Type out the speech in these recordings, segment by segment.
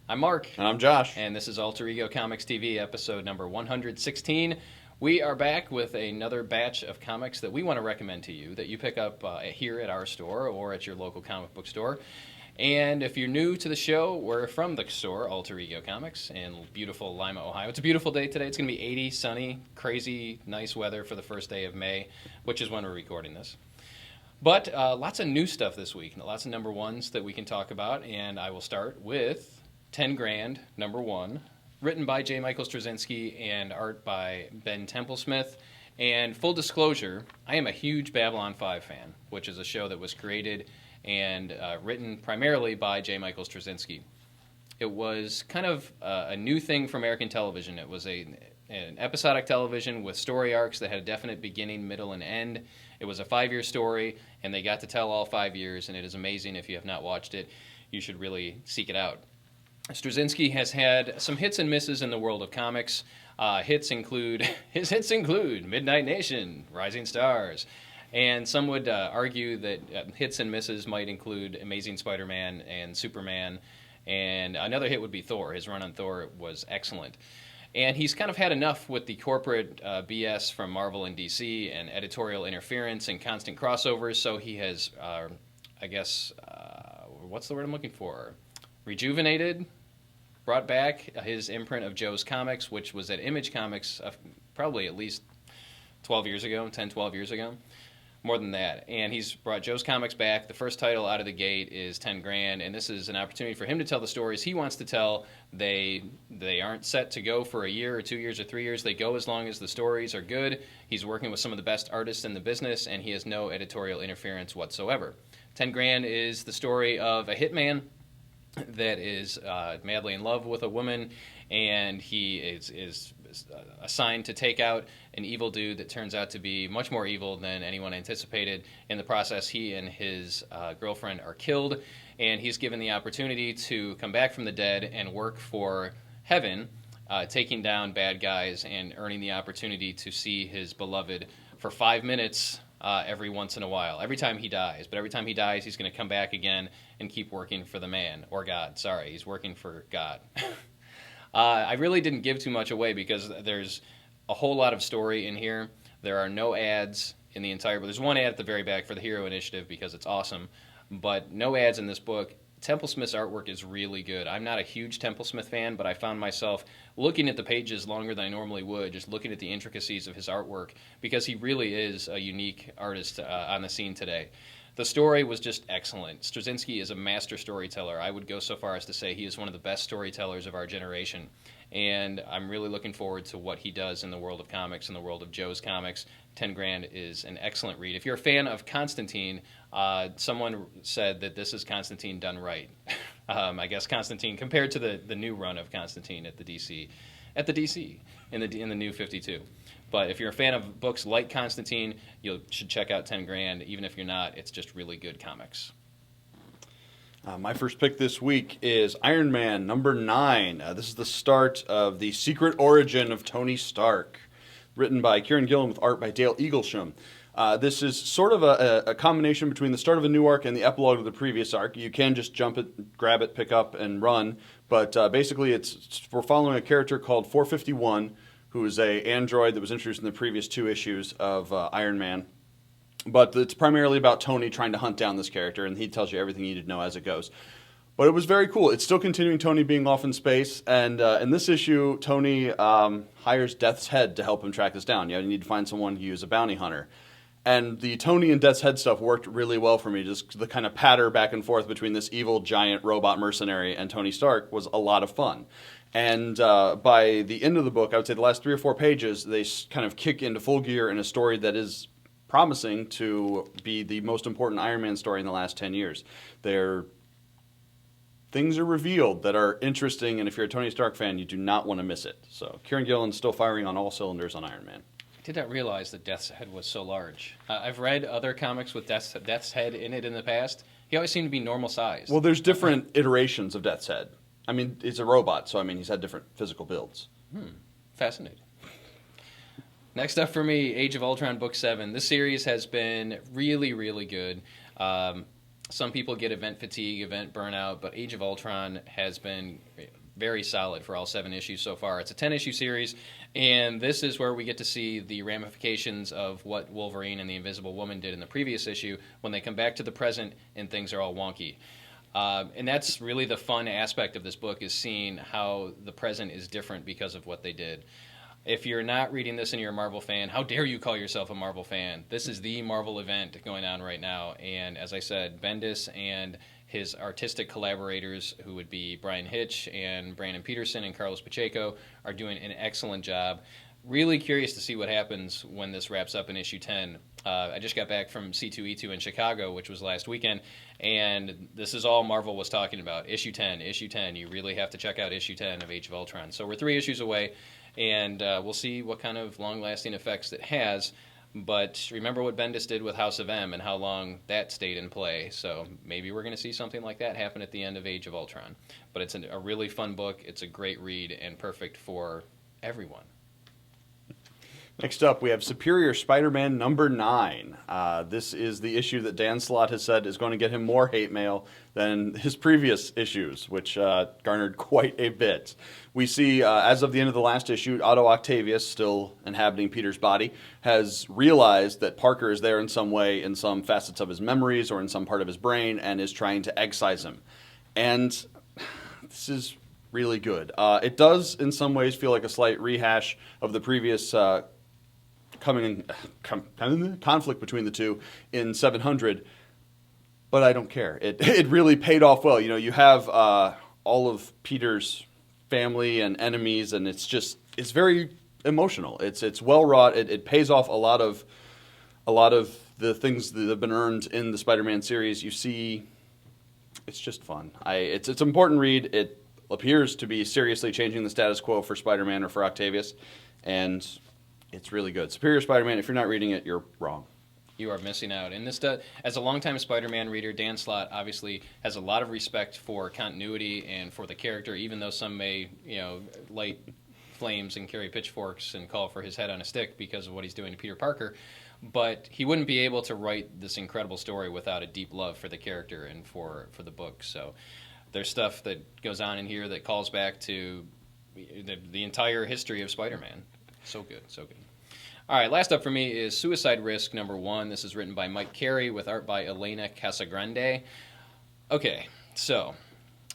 I'm Mark. And I'm Josh. And this is Alter Ego Comics TV, episode number 116. We are back with another batch of comics that we want to recommend to you that you pick up here at our store or at your local comic book store. And if you're new to the show, we're from the store, Alter Ego Comics, in beautiful Lima, Ohio. It's a beautiful day today. It's going to be 80, sunny, crazy, nice weather for the first day of May, which is when we're recording this. But lots of new stuff this week, lots of number ones that we can talk about, and I will start with 10 Grand, number one, written by J. Michael Straczynski and art by Ben Templesmith. And full disclosure, I am a huge Babylon 5 fan, which is a show that was created and written primarily by J. Michael Straczynski. It was kind of a new thing for American television. It was an episodic television with story arcs that had a definite beginning, middle, and end. It was a 5-year story, and they got to tell all 5 years, and it is amazing. If you have not watched it, you should really seek it out. Straczynski has had some hits and misses in the world of comics. His hits include Midnight Nation, Rising Stars, and some would argue that hits and misses might include Amazing Spider-Man and Superman, and another hit would be Thor. His run on Thor was excellent. And he's kind of had enough with the corporate BS from Marvel and DC and editorial interference and constant crossovers, so he has, what's the word I'm looking for? Rejuvenated, brought back his imprint of Joe's Comics, which was at Image Comics probably at least 12 years ago, 10, 12 years ago. More than that. And he's brought Joe's Comics back. The first title out of the gate is 10 Grand, and this is an opportunity for him to tell the stories he wants to tell. They aren't set to go for a year or 2 years or 3 years. They go as long as the stories are good. He's working with some of the best artists in the business, and he has no editorial interference whatsoever. 10 Grand is the story of a hitman that is madly in love with a woman, and he is assigned to take out an evil dude that turns out to be much more evil than anyone anticipated. In the process, he and his girlfriend are killed, and he's given the opportunity to come back from the dead and work for heaven, taking down bad guys and earning the opportunity to see his beloved for 5 minutes every once in a while. Every time he dies. But every time he dies, he's going to come back again and keep working for the man. Or God. Sorry, he's working for God. I really didn't give too much away because there's a whole lot of story in here. There are no ads in the entire book. There's one ad at the very back for the Hero Initiative because it's awesome, but no ads in this book. Templesmith's artwork is really good. I'm not a huge Templesmith fan, but I found myself looking at the pages longer than I normally would, just looking at the intricacies of his artwork, because he really is a unique artist on the scene today. The story was just excellent. Straczynski is a master storyteller. I would go so far as to say he is one of the best storytellers of our generation. And I'm really looking forward to what he does in the world of comics, in the world of Joe's Comics. 10 Grand is an excellent read. If you're a fan of Constantine, someone said that this is Constantine done right. I guess Constantine, compared to the new run of Constantine at the DC, in the new 52. But if you're a fan of books like Constantine, you should check out 10 Grand. Even if you're not, it's just really good comics. My first pick this week is Iron Man number 9. This is the start of the secret origin of Tony Stark, written by Kieran Gillen with art by Dale Eaglesham. This is sort of a combination between the start of a new arc and the epilogue of the previous arc. You can just jump it, grab it, pick up, and run. But basically, we're following a character called 451, who is an android that was introduced in the previous 2 issues of Iron Man. But it's primarily about Tony trying to hunt down this character, and he tells you everything you need to know as it goes. But it was very cool. It's still continuing Tony being off in space, and in this issue, Tony hires Death's Head to help him track this down. You need to find someone who's a bounty hunter. And the Tony and Death's Head stuff worked really well for me. Just the kind of patter back and forth between this evil giant robot mercenary and Tony Stark was a lot of fun. And by the end of the book, I would say the last 3 or 4 pages, they kind of kick into full gear in a story that is promising to be the most important Iron Man story in the last 10 years. Things are revealed that are interesting, and if you're a Tony Stark fan, you do not want to miss it. So Kieran Gillen's still firing on all cylinders on Iron Man. I did not realize that Death's Head was so large. I've read other comics with Death's Head in it in the past. He always seemed to be normal size. Well, there's different iterations of Death's Head. I mean, it's a robot, so he's had different physical builds. Fascinating. Next up for me, Age of Ultron Book 7. This series has been really, really good. some people get event fatigue, event burnout, but Age of Ultron has been very solid for all 7 issues so far. It's a 10-issue series, and this is where we get to see the ramifications of what Wolverine and the Invisible Woman did in the previous issue when they come back to the present and things are all wonky. And that's really the fun aspect of this book, is seeing how the present is different because of what they did. If you're not reading this and you're a Marvel fan, how dare you call yourself a Marvel fan? This is the Marvel event going on right now. And as I said, Bendis and his artistic collaborators, who would be Brian Hitch and Brandon Peterson and Carlos Pacheco, are doing an excellent job. Really curious to see what happens when this wraps up in issue 10. I just got back from C2E2 in Chicago, which was last weekend, and this is all Marvel was talking about. Issue 10, issue 10. You really have to check out issue 10 of Age of Ultron. So we're 3 issues away, and we'll see what kind of long-lasting effects it has. But remember what Bendis did with House of M and how long that stayed in play. So maybe we're going to see something like that happen at the end of Age of Ultron. But it's a really fun book. It's a great read and perfect for everyone. Next up, we have Superior Spider-Man number 9. This is the issue that Dan Slott has said is going to get him more hate mail than his previous issues, which garnered quite a bit. We see, as of the end of the last issue, Otto Octavius, still inhabiting Peter's body, has realized that Parker is there in some way, in some facets of his memories or in some part of his brain, and is trying to excise him. And this is really good. It does, in some ways, feel like a slight rehash of the previous conflict between the two in 700, but I don't care. It really paid off well. You know, you have all of Peter's family and enemies, and it's very emotional. It's well wrought. It pays off a lot of the things that have been earned in the Spider-Man series. You see, it's just fun. It's an important read. It appears to be seriously changing the status quo for Spider-Man or for Octavius, and it's really good. Superior Spider-Man, if you're not reading it, you're wrong. You are missing out. And this, as a longtime Spider-Man reader, Dan Slott obviously has a lot of respect for continuity and for the character, even though some may, light flames and carry pitchforks and call for his head on a stick because of what he's doing to Peter Parker. But he wouldn't be able to write this incredible story without a deep love for the character and for the book. So there's stuff that goes on in here that calls back to the entire history of Spider-Man. So good, so good. All right, last up for me is Suicide Risk number 1. This is written by Mike Carey with art by Elena Casagrande. Okay, so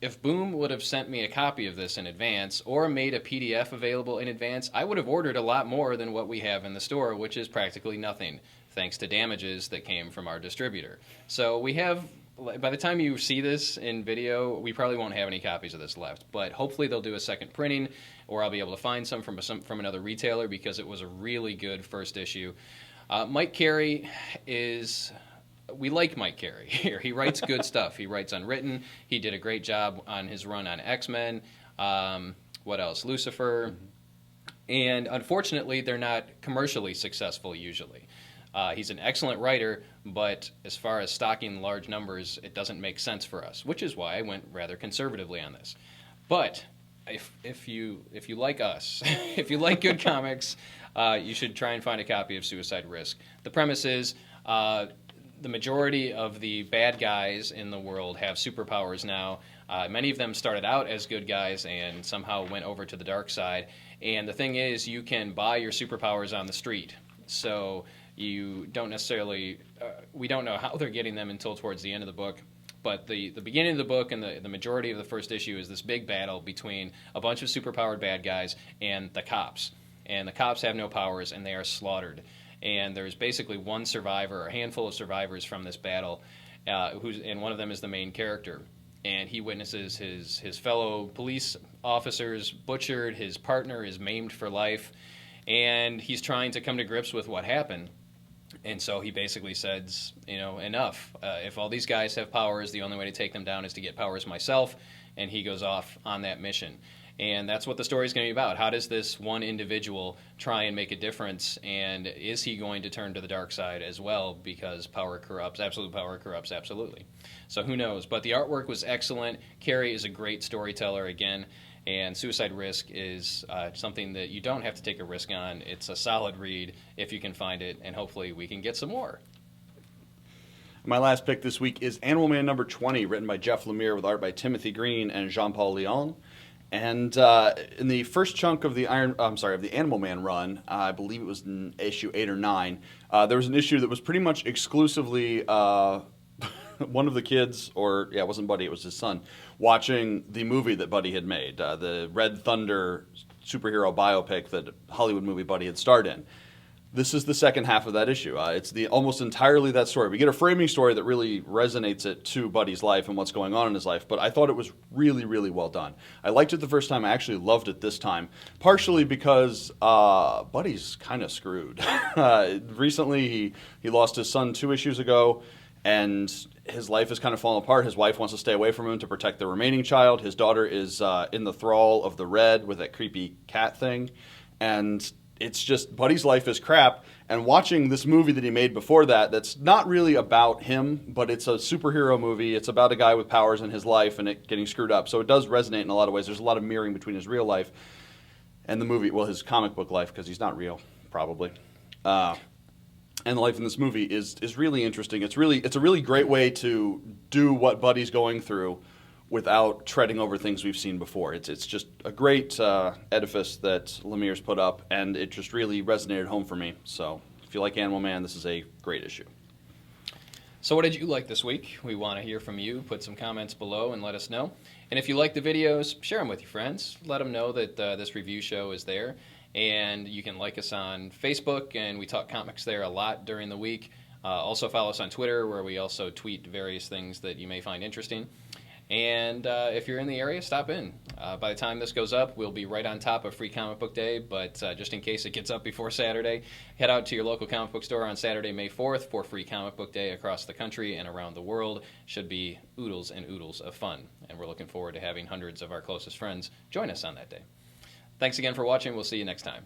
if Boom would have sent me a copy of this in advance or made a PDF available in advance, I would have ordered a lot more than what we have in the store, which is practically nothing, thanks to damages that came from our distributor. So we have, by the time you see this in video, we probably won't have any copies of this left, but hopefully they'll do a second printing, or I'll be able to find some from another retailer, because it was a really good first issue. Mike Carey we like Mike Carey here. He writes good stuff. He writes Unwritten. He did a great job on his run on X-Men. What else? Lucifer. Mm-hmm. And unfortunately, they're not commercially successful usually. He's an excellent writer, but as far as stocking large numbers, it doesn't make sense for us, which is why I went rather conservatively on this. But if you like us, if you like good comics, you should try and find a copy of Suicide Risk. The premise is the majority of the bad guys in the world have superpowers now. Many of them started out as good guys and somehow went over to the dark side. And the thing is, you can buy your superpowers on the street. So you don't necessarily, we don't know how they're getting them until towards the end of the book. But the beginning of the book and the majority of the first issue is this big battle between a bunch of superpowered bad guys and the cops. And the cops have no powers, and they are slaughtered. And there's basically one survivor, a handful of survivors from this battle, and one of them is the main character. And he witnesses his fellow police officers butchered, his partner is maimed for life, and he's trying to come to grips with what happened. And so he basically says, enough. If all these guys have powers, the only way to take them down is to get powers myself. And he goes off on that mission. And that's what the story is going to be about. How does this one individual try and make a difference? And is he going to turn to the dark side as well? Because power corrupts. Absolute power corrupts absolutely. So who knows? But the artwork was excellent. Carey is a great storyteller again. And Suicide Risk is something that you don't have to take a risk on. It's a solid read if you can find it, and hopefully we can get some more. My last pick this week is Animal Man number 20, written by Jeff Lemire with art by Timothy Green and Jean-Paul Leon. And in the first chunk of the Animal Man run, I believe it was in issue 8 or 9, there was an issue that was pretty much exclusively one of the kids, it wasn't Buddy, it was his son, watching the movie that Buddy had made, the Red Thunder superhero biopic that Hollywood movie Buddy had starred in. This is the second half of that issue. It's almost entirely that story. We get a framing story that really resonates it to Buddy's life and what's going on in his life, but I thought it was really, really well done. I liked it the first time. I actually loved it this time, partially because Buddy's kind of screwed. Recently, he lost his son 2 issues ago, and his life is kind of falling apart. His wife wants to stay away from him to protect the remaining child. His daughter is in the thrall of the Red with that creepy cat thing, and it's just, Buddy's life is crap, and watching this movie that he made before that's not really about him, but it's a superhero movie. It's about a guy with powers in his life and it getting screwed up. So it does resonate in a lot of ways. There's a lot of mirroring between his real life and the movie, his comic book life, because he's not real, probably. And the life in this movie is really interesting. It's a really great way to do what Buddy's going through without treading over things we've seen before. It's just a great edifice that Lemire's put up, and it just really resonated home for me. So if you like Animal Man, this is a great issue. So what did you like this week? We want to hear from you. Put some comments below and let us know. And if you like the videos, share them with your friends. Let them know that this review show is there. And you can like us on Facebook, and we talk comics there a lot during the week. Also follow us on Twitter, where we also tweet various things that you may find interesting. And if you're in the area, stop in. By the time this goes up, we'll be right on top of Free Comic Book Day, but just in case it gets up before Saturday, head out to your local comic book store on Saturday, May 4th for Free Comic Book Day across the country and around the world. Should be oodles and oodles of fun, and we're looking forward to having hundreds of our closest friends join us on that day. Thanks again for watching. We'll see you next time.